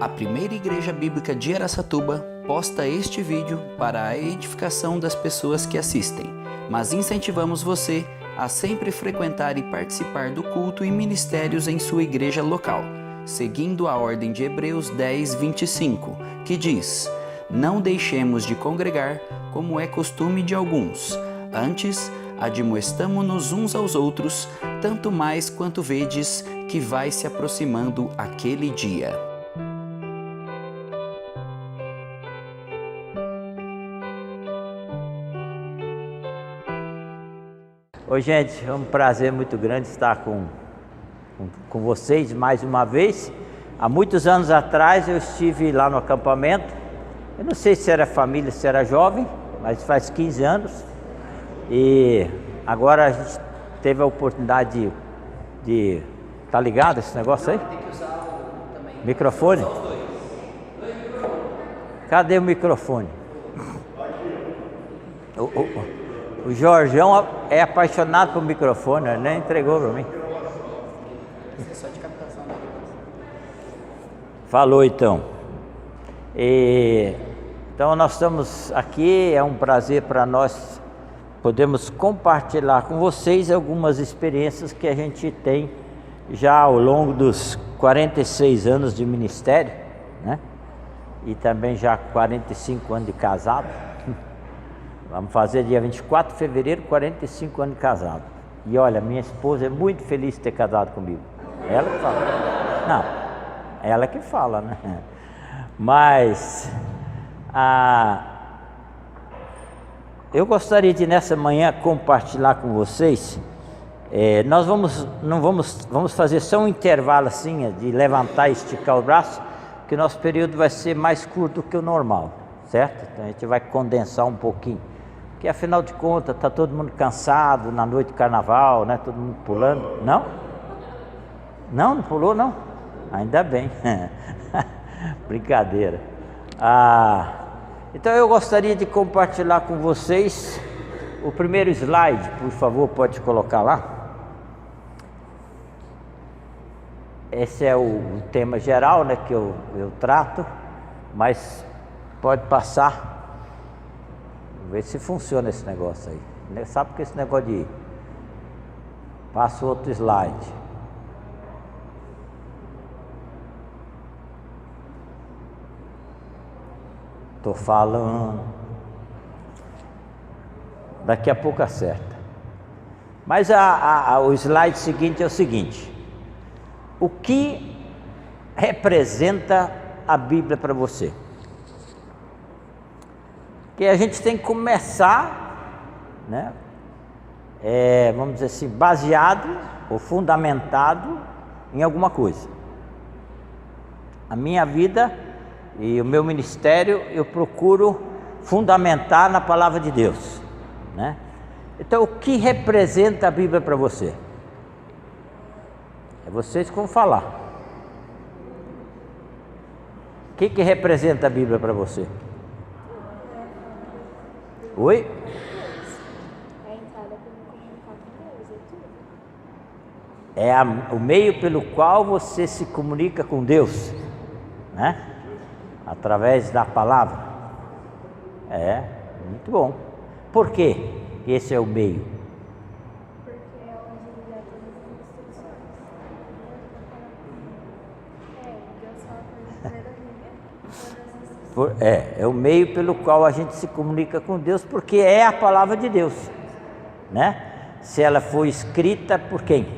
A primeira igreja bíblica de Araçatuba posta este vídeo para a edificação das pessoas que assistem, mas incentivamos você a sempre frequentar e participar do culto e ministérios em sua igreja local, seguindo a ordem de Hebreus 10, 25, que diz: "Não deixemos de congregar, como é costume de alguns. Antes, admoestamo-nos uns aos outros, tanto mais quanto vedes que vai se aproximando aquele dia." Oi, gente, é um prazer muito grande estar com vocês mais uma vez. Há muitos anos atrás eu estive lá no acampamento. Eu não sei se era família, se era jovem, mas faz 15 anos. E agora a gente teve a oportunidade de tá ligado esse negócio aí? Tem que usar também Microfone? Cadê o microfone? O Jorjão é apaixonado por microfone, ele nem entregou para mim. é só de captação. Falou então. Então nós estamos aqui, é um prazer para nós podemos compartilhar com vocês algumas experiências que a gente tem já ao longo dos 46 anos de ministério, né? E também já 45 anos de casado. Vamos fazer dia 24 de fevereiro, 45 anos de casado. E olha, minha esposa é muito feliz de ter casado comigo. Ela que fala. Não, ela que fala, né? Mas eu gostaria de nessa manhã compartilhar com vocês. Nós vamos fazer só um intervalo assim, de levantar e esticar o braço, que o nosso período vai ser mais curto do que o normal, certo? Então a gente vai condensar um pouquinho. Porque afinal de contas está todo mundo cansado na noite de carnaval, né? Todo mundo pulando. Não? Não pulou não? Ainda bem. Brincadeira. Então eu gostaria de compartilhar com vocês o primeiro slide, por favor, pode colocar lá. Esse é o tema geral, né, que eu trato, mas pode passar. Ver se funciona esse negócio aí. Sabe que esse negócio de passa outro slide. Tô falando. Daqui a pouco acerta. Mas o slide seguinte é o seguinte: o que representa a Bíblia para você? Que a gente tem que começar, né? Vamos dizer assim, baseado ou fundamentado em alguma coisa. A minha vida e o meu ministério eu procuro fundamentar na palavra de Deus, né? Então, o que representa a Bíblia para você? É vocês que vão falar. O que representa a Bíblia para você? Oi? É a entrada para me comunicar com Deus, é tudo. É o meio pelo qual você se comunica com Deus, né? Através da palavra. Muito bom. Por quê? Esse é o meio. Porque é onde ele dá todas as instruções. Deus fala para a gente ler a Bíblia, todas as instruções. É o meio pelo qual a gente se comunica com Deus, porque é a palavra de Deus, né? Se ela foi escrita por quem?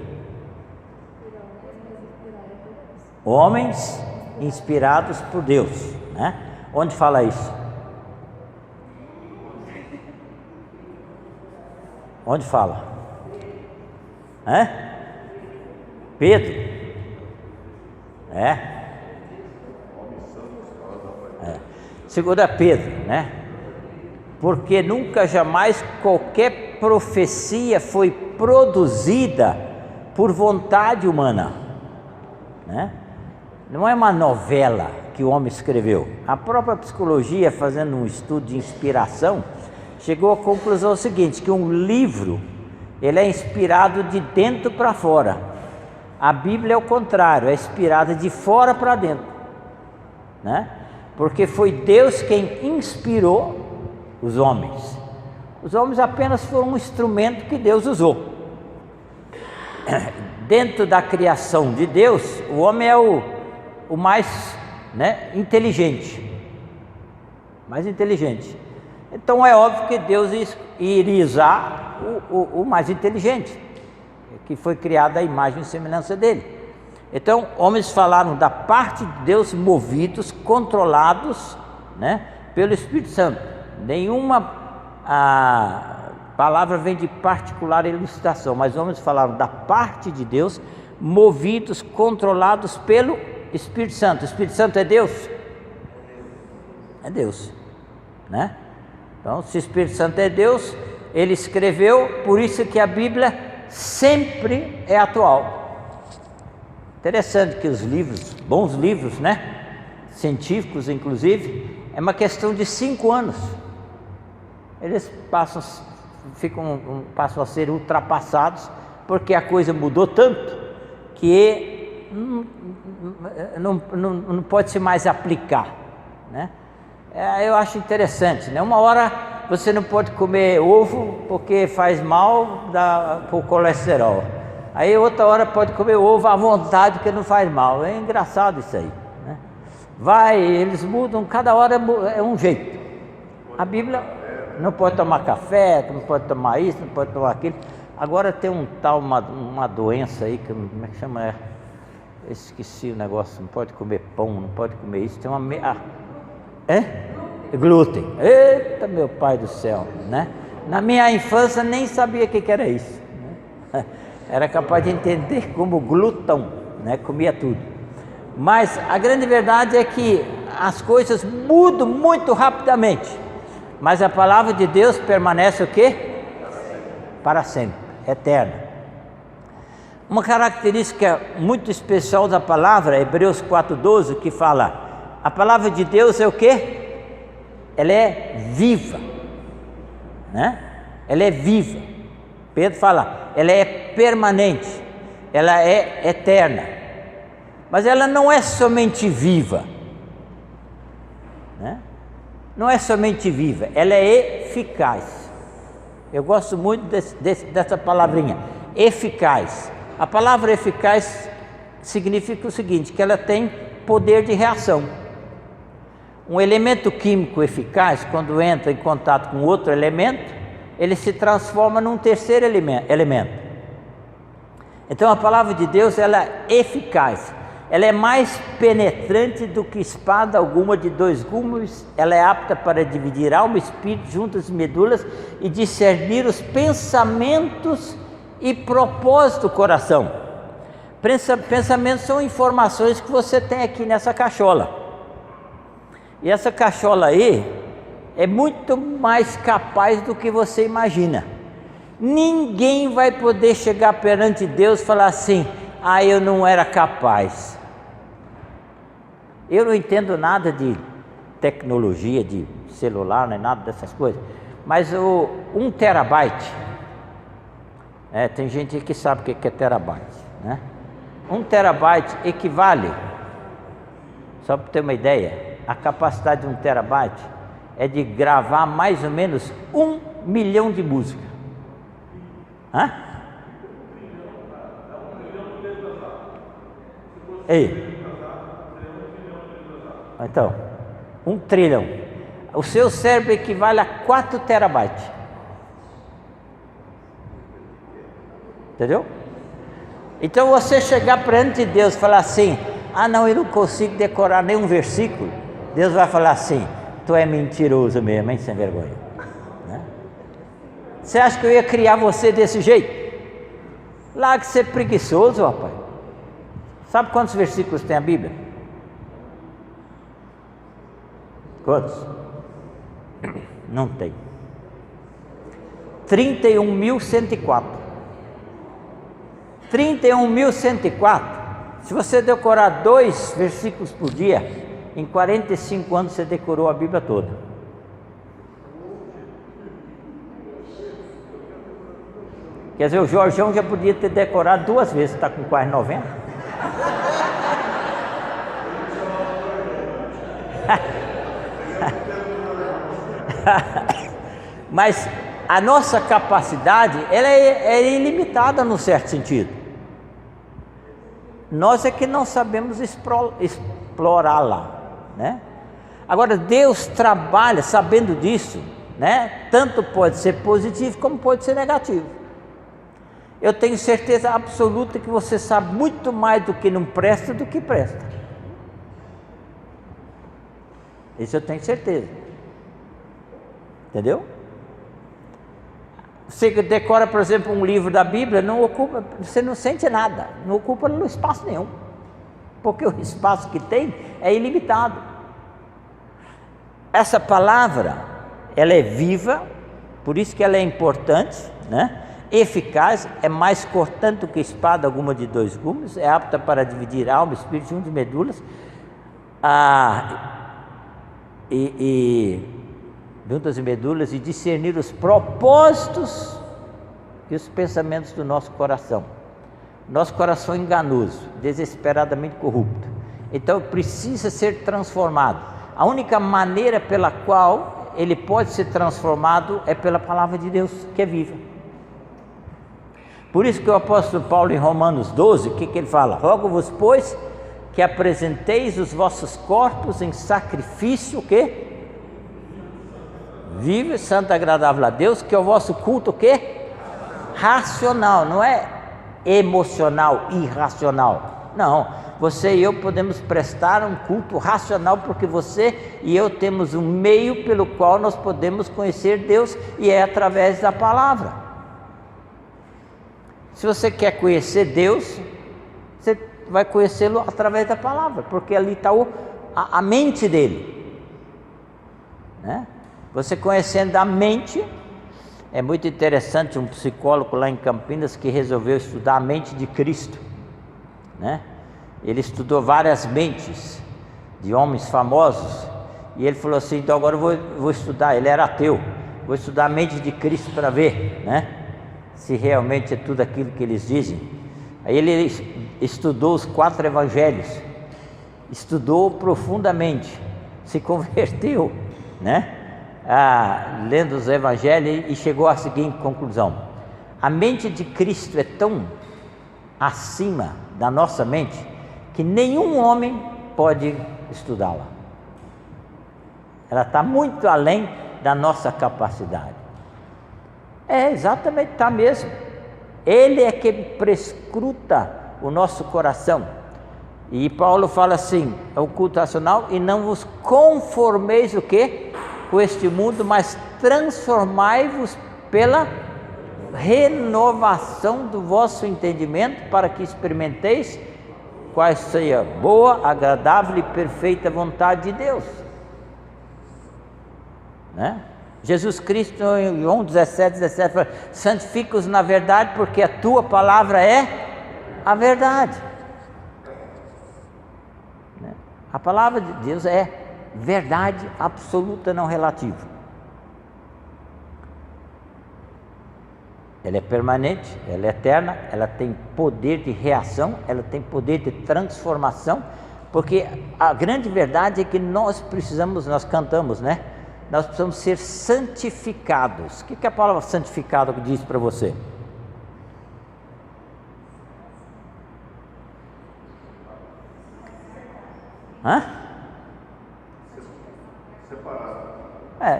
Homens inspirados por Deus, né? Onde fala isso? Onde fala? Pedro? Segunda Pedro, né? Porque nunca jamais qualquer profecia foi produzida por vontade humana, né? Não é uma novela que o homem escreveu. A própria psicologia, fazendo um estudo de inspiração, chegou à conclusão seguinte, que um livro, ele é inspirado de dentro para fora. A Bíblia é o contrário, é inspirada de fora para dentro. né? Porque foi Deus quem inspirou os homens. Os homens apenas foram um instrumento que Deus usou. Dentro da criação de Deus, o homem é o mais, né, inteligente. Mais inteligente. Então é óbvio que Deus iria usar o mais inteligente, que foi criado à imagem e semelhança dele. Então, homens falaram da parte de Deus, movidos, controlados, né, pelo Espírito Santo. Nenhuma palavra vem de particular ilustração, mas homens falaram da parte de Deus, movidos, controlados pelo Espírito Santo. O Espírito Santo é Deus? É Deus, né? Então, se o Espírito Santo é Deus, ele escreveu, por isso que a Bíblia sempre é atual. Interessante que os livros, bons livros, né? Científicos inclusive, é uma questão de 5 anos. Eles passam a ser ultrapassados, porque a coisa mudou tanto que não pode se mais aplicar, né? Eu acho interessante, né? Uma hora você não pode comer ovo porque faz mal para o colesterol. Aí outra hora pode comer ovo à vontade porque não faz mal. É engraçado isso aí, né? Eles mudam, cada hora é um jeito. A Bíblia não pode tomar café, não pode tomar isso, não pode tomar aquilo. Agora tem uma doença aí, como é que chama? Eu esqueci o negócio, não pode comer pão, não pode comer isso. Tem uma... glúten. Eita, meu pai do céu, né? Na minha infância nem sabia o que era isso, né? Era capaz de entender como glutão, né? Comia tudo. Mas a grande verdade é que as coisas mudam muito rapidamente, mas a palavra de Deus permanece o quê? Para sempre, eterna. Uma característica muito especial da palavra, Hebreus 4:12, que fala: a palavra de Deus é o quê? Ela é viva, né? Ela é viva. Pedro fala, ela é permanente, ela é eterna. Mas ela não é somente viva, né? Não é somente viva, ela é eficaz. Eu gosto muito dessa palavrinha, eficaz. A palavra eficaz significa o seguinte, que ela tem poder de reação. Um elemento químico eficaz, quando entra em contato com outro elemento, ele se transforma num terceiro elemento. Então a palavra de Deus, ela é eficaz, ela é mais penetrante do que espada alguma de 2 gumes, ela é apta para dividir alma e espírito, juntas e medulas, e discernir os pensamentos e propósitos do coração. Pensamentos são informações que você tem aqui nessa cachola. E essa cachola aí é muito mais capaz do que você imagina. Ninguém vai poder chegar perante Deus e falar assim: eu não era capaz. Eu não entendo nada de tecnologia, de celular, nem nada dessas coisas. Mas 1 terabyte, tem gente que sabe o que é terabyte, né? 1 terabyte equivale, só para ter uma ideia, a capacidade de 1 terabyte é de gravar mais ou menos 1 milhão de músicas. Ei. Então, 1 trilhão. O seu cérebro equivale a 4 terabytes. Entendeu? Então você chegar perante Deus e falar assim: não, eu não consigo decorar nenhum versículo. Deus vai falar assim: tu é mentiroso mesmo, hein, sem vergonha, né? Você acha que eu ia criar você desse jeito? Larga de ser preguiçoso, rapaz. Sabe quantos versículos tem a Bíblia? Quantos? Não tem. 31.104. 31.104. Se você decorar 2 versículos por dia, em 45 anos você decorou a Bíblia toda. Quer dizer, o Jorjão já podia ter decorado 2 vezes, está com quase 90. Mas a nossa capacidade, ela é ilimitada num certo sentido. Nós é que não sabemos explorá-la, né? Agora, Deus trabalha sabendo disso, né? Tanto pode ser positivo como pode ser negativo. Eu tenho certeza absoluta que você sabe muito mais do que não presta do que presta. Isso eu tenho certeza. Entendeu? Você decora, por exemplo, um livro da Bíblia, você não sente nada, não ocupa espaço nenhum, porque o espaço que tem é ilimitado. Essa palavra, ela é viva, por isso que ela é importante, né? Eficaz, é mais cortante do que espada alguma de dois gumes, é apta para dividir alma, espírito, juntas e medulas, juntas e medulas, e discernir os propósitos e os pensamentos do nosso coração. Nosso coração é enganoso, desesperadamente corrupto, então precisa ser transformado. A única maneira pela qual ele pode ser transformado é pela palavra de Deus, que é viva. Por isso que o apóstolo Paulo, em Romanos 12, o que ele fala? Rogo-vos, pois, que apresenteis os vossos corpos em sacrifício, o quê? Vivo, santo, agradável a Deus, que é o vosso culto, o quê? Racional, não é emocional, irracional. Não, você e eu podemos prestar um culto racional, porque você e eu temos um meio pelo qual nós podemos conhecer Deus, e é através da palavra. Se você quer conhecer Deus, você vai conhecê-lo através da palavra, porque ali está a mente dele, né? Você conhecendo a mente, é muito interessante. Um psicólogo lá em Campinas que resolveu estudar a mente de Cristo, né? Ele estudou várias mentes de homens famosos, e ele falou assim: então agora eu vou estudar, ele era ateu, vou estudar a mente de Cristo para ver, né, se realmente é tudo aquilo que eles dizem. Aí ele estudou os 4 evangelhos, estudou profundamente, se converteu, né, lendo os evangelhos, e chegou à seguinte conclusão: a mente de Cristo é tão acima da nossa mente que nenhum homem pode estudá-la. Ela está muito além da nossa capacidade. É, exatamente, está mesmo. Ele é que prescruta o nosso coração. E Paulo fala assim, é o culto racional: e não vos conformeis o quê? Com este mundo, mas transformai-vos pela renovação do vosso entendimento, para que experimenteis qual seja a boa, agradável e perfeita vontade de Deus, né? Jesus Cristo, em João 17, fala: santifica-os na verdade, porque a tua palavra é a verdade, né? A palavra de Deus é verdade absoluta, não relativa. Ela é permanente, ela é eterna, ela tem poder de reação, ela tem poder de transformação, porque a grande verdade é que nós cantamos, né? Nós precisamos ser santificados. O que a palavra santificado diz para você?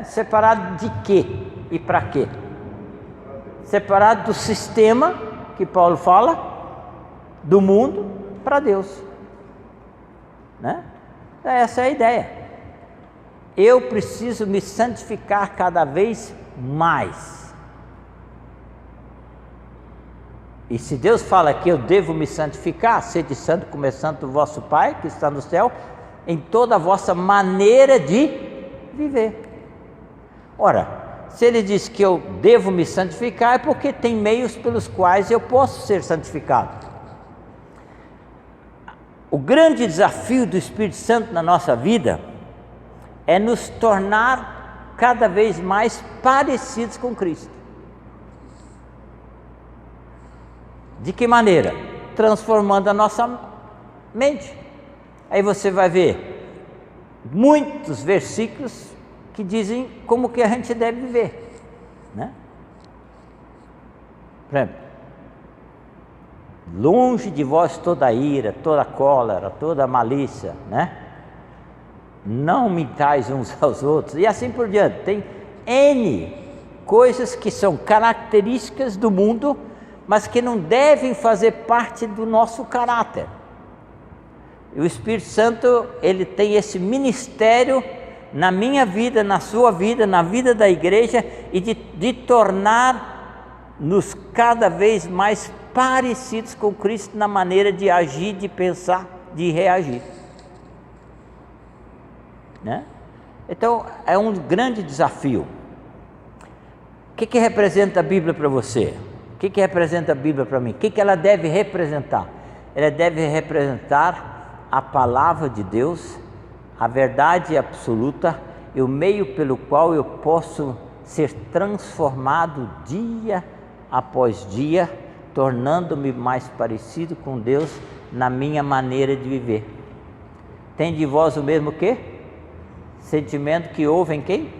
Separado de quê e para quê? Separado do sistema que Paulo fala, do mundo, para Deus, né? Essa é a ideia. Eu preciso me santificar cada vez mais. E se Deus fala que eu devo me santificar, sede santo como é santo o vosso Pai que está no céu, em toda a vossa maneira de viver. Ora, se ele diz que eu devo me santificar, é porque tem meios pelos quais eu posso ser santificado. O grande desafio do Espírito Santo na nossa vida é nos tornar cada vez mais parecidos com Cristo. De que maneira? Transformando a nossa mente. Aí você vai ver muitos versículos que dizem como que a gente deve viver, né? Por exemplo, longe de vós toda ira, toda cólera, toda malícia, né? Não mintais uns aos outros, e assim por diante. Tem N coisas que são características do mundo, mas que não devem fazer parte do nosso caráter. E o Espírito Santo, ele tem esse ministério na minha vida, na sua vida, na vida da igreja, e de tornar-nos cada vez mais parecidos com Cristo na maneira de agir, de pensar, de reagir, né? Então é um grande desafio. O que representa a Bíblia para você? O que representa a Bíblia para mim? O que ela deve representar? Ela deve representar a palavra de Deus, a verdade absoluta e o meio pelo qual eu posso ser transformado dia após dia, tornando-me mais parecido com Deus na minha maneira de viver. Tem de vós o mesmo quê? Sentimento que houve em quem?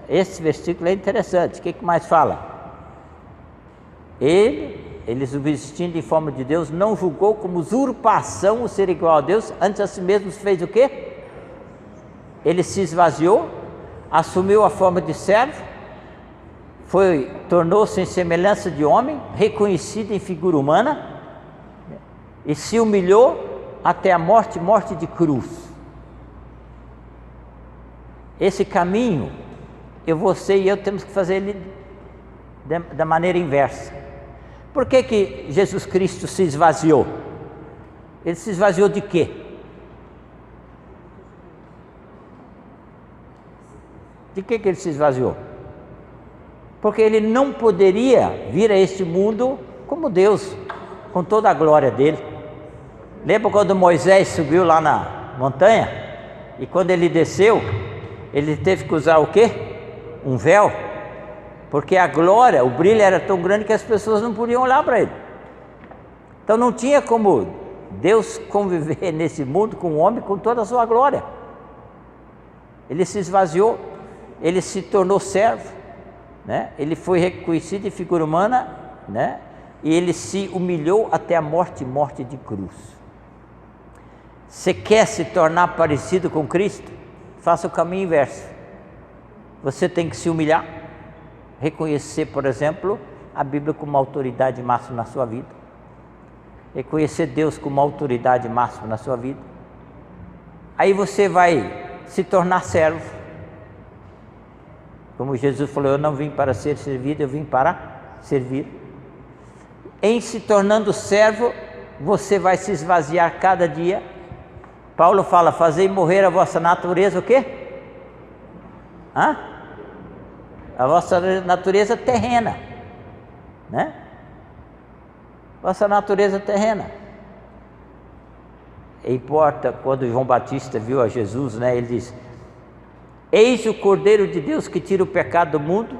Esse versículo é interessante. O que mais fala? Ele subsistindo em forma de Deus, não julgou como usurpação o ser igual a Deus, antes a si mesmo fez o quê? Ele se esvaziou, assumiu a forma de servo, tornou-se em semelhança de homem, reconhecido em figura humana, e se humilhou até a morte, morte de cruz. Esse caminho, você e eu temos que fazer ele da maneira inversa. Por que Jesus Cristo se esvaziou? Ele se esvaziou de quê? De que ele se esvaziou? Porque ele não poderia vir a este mundo como Deus, com toda a glória dele. Lembra quando Moisés subiu lá na montanha? E quando ele desceu, ele teve que usar o quê? Um véu. Porque a glória, o brilho era tão grande que as pessoas não podiam olhar para ele. Então não tinha como Deus conviver nesse mundo com o homem com toda a sua glória. Ele se esvaziou, ele se tornou servo, né? Ele foi reconhecido em figura humana, né? E ele se humilhou até a morte, morte de cruz. Você quer se tornar parecido com Cristo? Faça o caminho inverso. Você tem que se humilhar, reconhecer, por exemplo, a Bíblia como autoridade máxima na sua vida, reconhecer Deus como autoridade máxima na sua vida. Aí você vai se tornar servo, como Jesus falou: eu não vim para ser servido, eu vim para servir. Em se tornando servo, você vai se esvaziar cada dia. Paulo fala: fazei morrer a vossa natureza o quê? A vossa natureza terrena, né? Vossa natureza terrena. Importa, quando João Batista viu a Jesus, né? Ele diz: eis o Cordeiro de Deus que tira o pecado do mundo.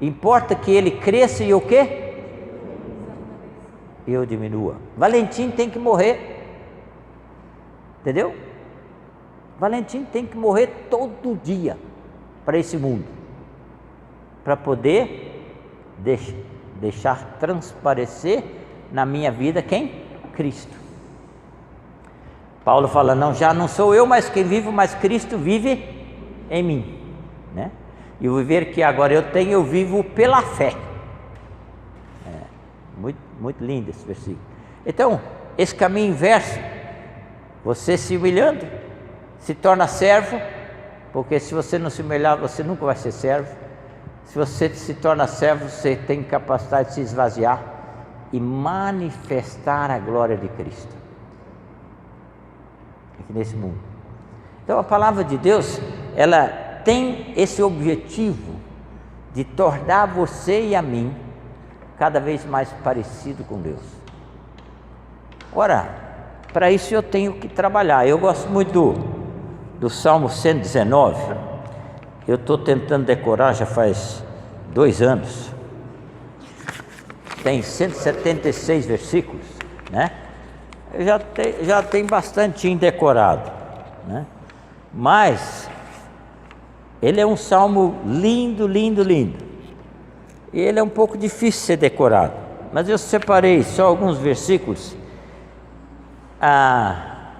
Importa que ele cresça e o quê? Eu diminua. Valentim tem que morrer, entendeu? Valentim tem que morrer todo dia para esse mundo, para poder deixar transparecer na minha vida quem? Cristo. Paulo fala: não, já não sou eu mais quem vivo, mas Cristo vive em mim, né? E o viver que agora eu tenho, eu vivo pela fé. Muito lindo esse versículo. Então, esse caminho inverso, você se humilhando, se torna servo, porque se você não se humilhar, você nunca vai ser servo. Se você se torna servo, você tem capacidade de se esvaziar e manifestar a glória de Cristo aqui nesse mundo. Então a palavra de Deus, ela tem esse objetivo de tornar você e a mim cada vez mais parecido com Deus. Ora, para isso eu tenho que trabalhar. Eu gosto muito do Salmo 119. Eu estou tentando decorar já faz 2 anos. Tem 176 versículos, né? Eu já tenho bastante decorado. né? Mas ele é um salmo lindo, lindo, lindo. E ele é um pouco difícil de ser decorado. Mas eu separei só alguns versículos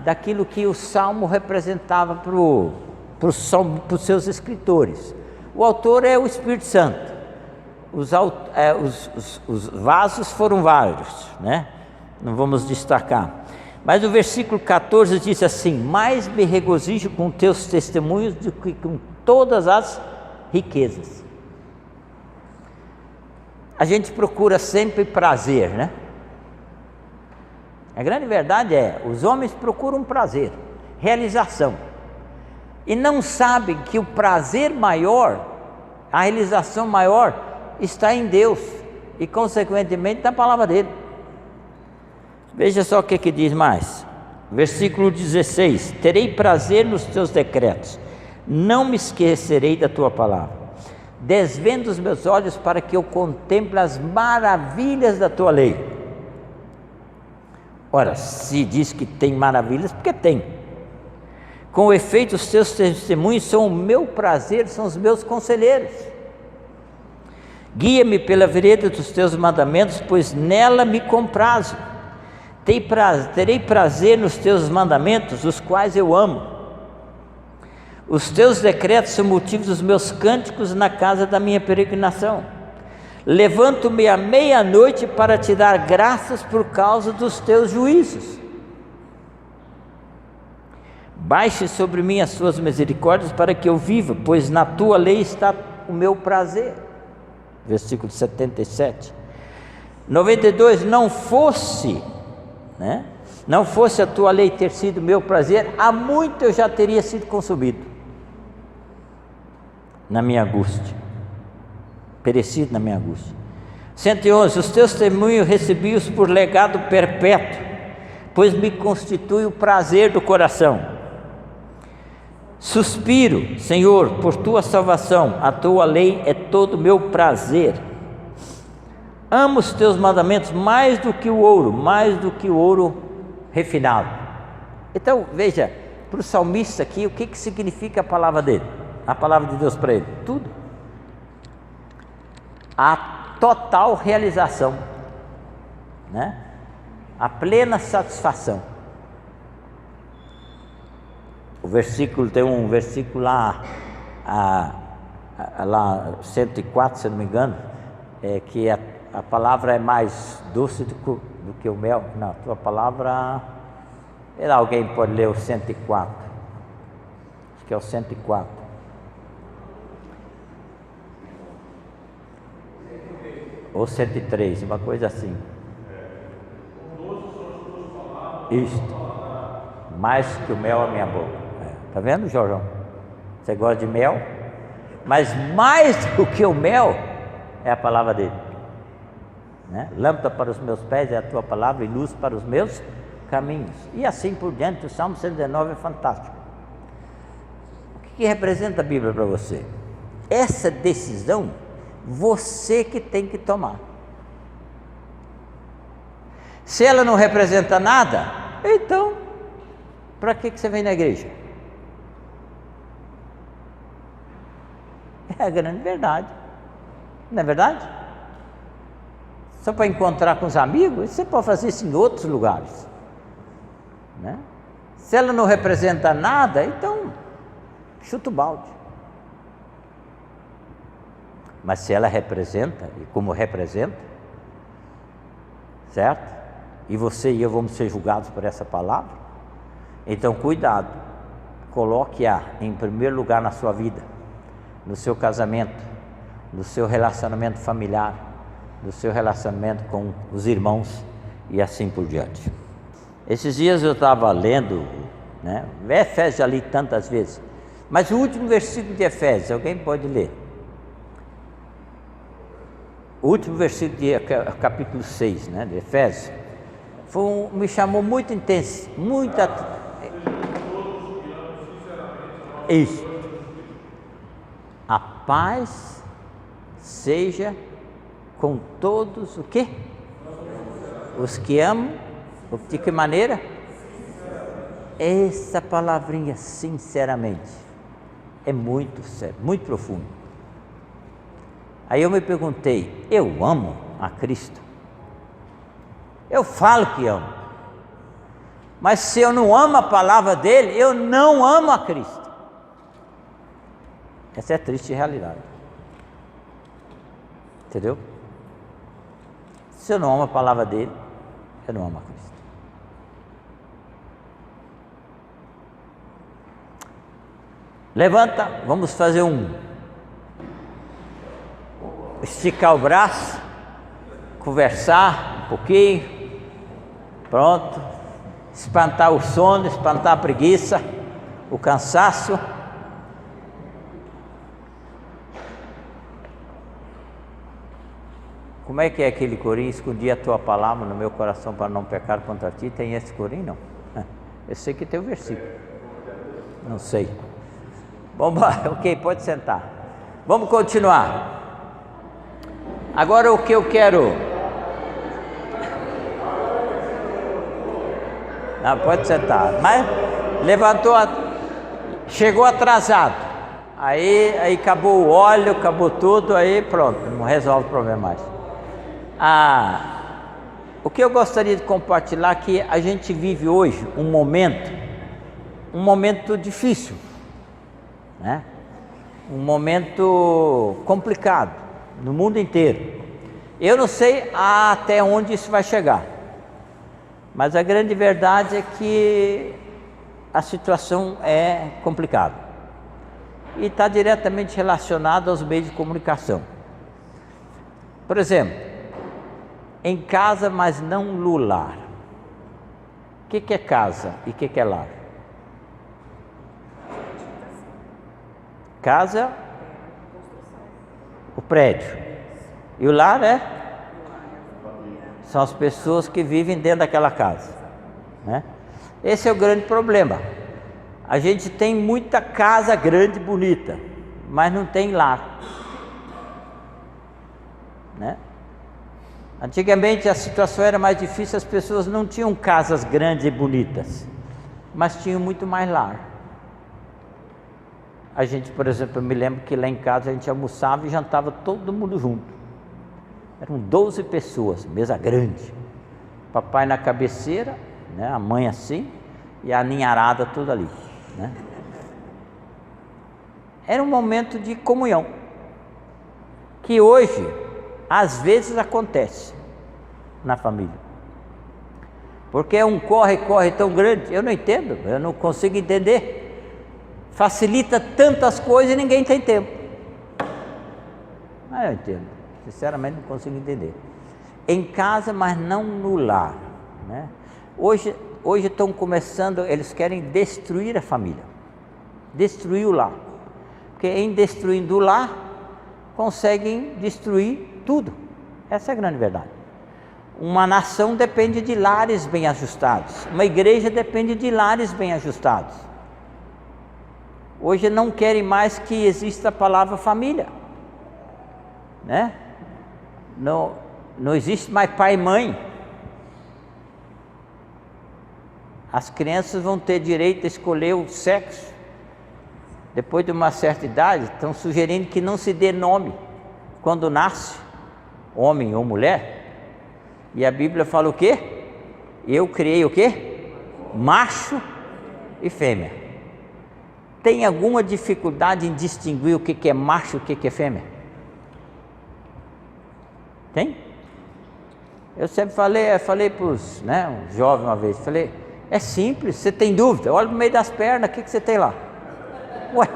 daquilo que o salmo representava para os seus escritores. O autor é o Espírito Santo. Os vasos foram vários, né? Não vamos destacar. Mas o versículo 14 diz assim: mais me regozijo com teus testemunhos do que com todas as riquezas. A gente procura sempre prazer, né? A grande verdade é, os homens procuram prazer, realização, e não sabem que o prazer maior, a realização maior, está em Deus e consequentemente na palavra dele. Veja só o que diz mais, versículo 16: terei prazer nos teus decretos, não me esquecerei da tua palavra. Desvenda os meus olhos para que eu contemple as maravilhas da tua lei. Ora, se diz que tem maravilhas, porque tem. Com efeito, os teus testemunhos são o meu prazer, são os meus conselheiros. Guia-me pela vereda dos teus mandamentos, pois nela me comprazo. Terei prazer nos teus mandamentos, os quais eu amo. Os teus decretos são motivos dos meus cânticos na casa da minha peregrinação. Levanto-me à meia-noite para te dar graças por causa dos teus juízos. Baixe sobre mim as tuas misericórdias para que eu viva, pois na tua lei está o meu prazer. Versículo 77. 92. Não fosse a tua lei ter sido meu prazer, há muito eu já teria sido consumido na minha angústia, perecido na minha angústia. 111. Os teus testemunhos recebi-os por legado perpétuo, pois me constitui o prazer do coração. Suspiro, Senhor, por tua salvação, a tua lei é todo o meu prazer. Amo os teus mandamentos mais do que o ouro refinado. Então veja, para o salmista aqui, o que significa a palavra dele? A palavra de Deus para ele? Tudo. A total realização, né? A plena satisfação. O versículo, tem um versículo lá 104, se não me engano, que a palavra é mais doce do que o mel. Não, a tua palavra, alguém pode ler o 104, acho que é o 104. Ou 103, uma coisa assim. Isto, mais que o mel à minha boca. Tá vendo, Jorjão? Você gosta de mel? Mas mais do que o mel é a palavra dele, né? Lâmpada para os meus pés é a tua palavra e luz para os meus caminhos. E assim por diante. O Salmo 119 é fantástico. O que representa a Bíblia para você? Essa decisão você que tem que tomar. Se ela não representa nada, então para que você vem na igreja? É a grande verdade, não é verdade? Só para encontrar com os amigos, você pode fazer isso em outros lugares, né? Se ela não representa nada, então chuta o balde. Mas se ela representa, e como representa, certo? E você e eu vamos ser julgados por essa palavra, então cuidado, coloque-a em primeiro lugar na sua vida, no seu casamento, no seu relacionamento familiar, no seu relacionamento com os irmãos e assim por diante. Esses dias eu estava lendo, né? Efésios já li tantas vezes, mas o último versículo de Efésios, alguém pode ler? O último versículo de capítulo 6, né, de Efésios, me chamou muito intenso, isso. A paz seja com todos o quê? Os que amam, de que maneira? Essa palavrinha, sinceramente, é muito sério, muito profundo. Aí eu me perguntei, eu amo a Cristo? Eu falo que amo, mas se eu não amo a palavra dele, eu não amo a Cristo. Essa é a triste realidade. Entendeu? Se eu não amo a palavra dele, eu não amo a Cristo. Levanta, vamos fazer esticar o braço, conversar um pouquinho, pronto, espantar o sono, espantar a preguiça, o cansaço. Como é que é aquele corinho? Escondi a tua palavra no meu coração para não pecar contra ti. Tem esse corinho? Não. Eu sei que tem o versículo. Não sei. Vamos lá, ok, pode sentar. Vamos continuar. Agora o que eu quero... Não, pode sentar. Mas levantou, chegou atrasado. Aí acabou o óleo, acabou tudo, aí pronto, não resolve o problema mais. O que eu gostaria de compartilhar é que a gente vive hoje um momento difícil, né? Um momento complicado no mundo inteiro. Eu não sei até onde isso vai chegar, mas a grande verdade é que a situação é complicada e está diretamente relacionada aos meios de comunicação. Por exemplo, em casa, mas não no lar. O que é casa e o que é lar? Casa, o prédio. E o lar são as pessoas que vivem dentro daquela casa, né? Esse é o grande problema. A gente tem muita casa grande, bonita, mas não tem lar, né? Antigamente a situação era mais difícil, as pessoas não tinham casas grandes e bonitas, mas tinham muito mais lar. A gente, por exemplo, eu me lembro que lá em casa a gente almoçava e jantava todo mundo junto. Eram 12 pessoas, mesa grande. Papai na cabeceira, né, a mãe assim, e a ninharada toda ali, né? Era um momento de comunhão, que hoje, às vezes, acontece na família. Porque é um corre-corre tão grande, eu não entendo, eu não consigo entender. Facilita tantas coisas e ninguém tem tempo. Mas eu entendo, sinceramente não consigo entender. Em casa, mas não no lar, né? Hoje estão começando, eles querem destruir a família, destruir o lar, porque em destruindo o lar, conseguem destruir tudo. Essa é a grande verdade. Uma nação depende de lares bem ajustados, uma igreja depende de lares bem ajustados. Hoje não querem mais que exista a palavra família, né? Não existe mais pai e mãe. As crianças vão ter direito a escolher o sexo. Depois de uma certa idade, estão sugerindo que não se dê nome quando nasce, homem ou mulher. E a Bíblia fala o quê? Eu criei o quê? Macho e fêmea. Tem alguma dificuldade em distinguir o que é macho e o que é fêmea? Tem? Eu sempre falei para os jovens uma vez, falei, é simples, você tem dúvida? Olha no meio das pernas, o que você tem lá? Ué,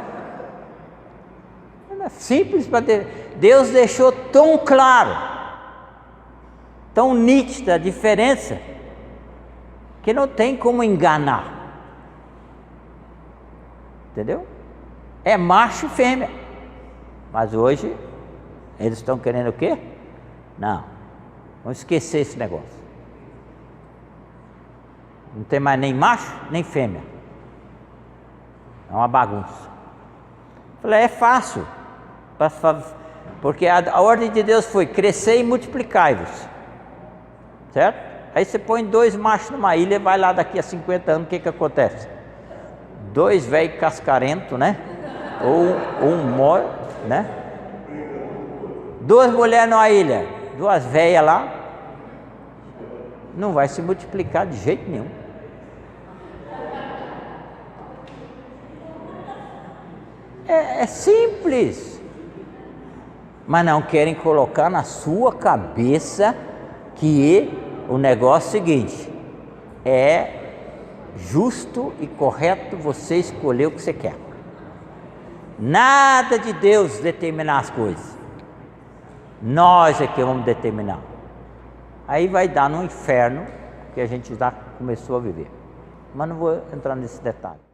é simples para Deus deixou tão claro, tão nítida a diferença, que não tem como enganar. Entendeu? É macho e fêmea. Mas hoje eles estão querendo o quê? Não, vamos esquecer esse negócio. Não tem mais nem macho nem fêmea. É uma bagunça. Falei, é fácil, porque a ordem de Deus foi crescer e multiplicar-vos, certo? Aí você põe 2 machos numa ilha e vai lá daqui a 50 anos, o que acontece? 2 velhos cascarentos, né? Ou um mor, né? 2 mulheres numa ilha, 2 velhas lá, não vai se multiplicar de jeito nenhum. É simples, mas não querem colocar na sua cabeça que o negócio é o seguinte: é justo e correto você escolher o que você quer. Nada de Deus determinar as coisas, nós é que vamos determinar. Aí vai dar no inferno que a gente já começou a viver, mas não vou entrar nesse detalhe.